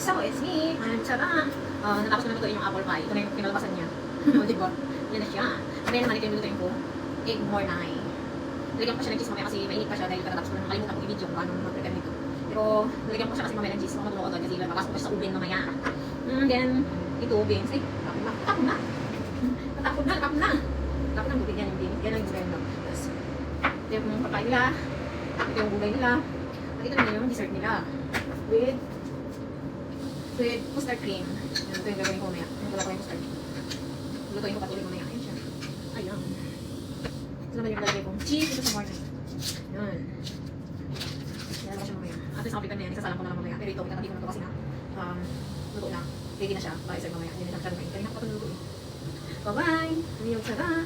So, it's me. I'm Chara. Natapos ko na lutuin yung apple pie. Ito na yung pinalabasan niya. O, diba? Yan na siya. Mamaya naman ito yung lutuin ko. Egg mornay. Nalagyan ko pa siya ng cheese mamaya kasi mainit pa siya dahil katatapos ko na nakalimutan ko i-video kung paano mag-prepare nito. Pero nalagyan ko siya kasi mamaya ng cheese. Makatulong ko doon kasi papasok ko siya sa oven mamaya. Then, ito, beans. Ay, tapon na. Tapon na. Tapon na. Tapon na. Yan yung beans. Yan ang inspired ko. Tapos, ito yung pagkain nila. Ito yung gulay nila. At ito naman yung dessert nila. With custard cream. Yan, ito yung gagawin ko mamaya. Yung gagawin ko yung custard. Lutuin ko patuloy mamaya. Ayan siya. Ayan. Ito naman yung lalagay kong cheese ito sa morning. Yan. Yan naman siya mamaya. At least nakapitan na yan. Isasalang ko na lang mamaya. Pero ito, itatabi ko na ito kasi na luto na. Ready na siya. Bye, sir mamaya. Yan na siya. Kanina ko pa ito lutuin. Bye-bye! Ano yung sarap?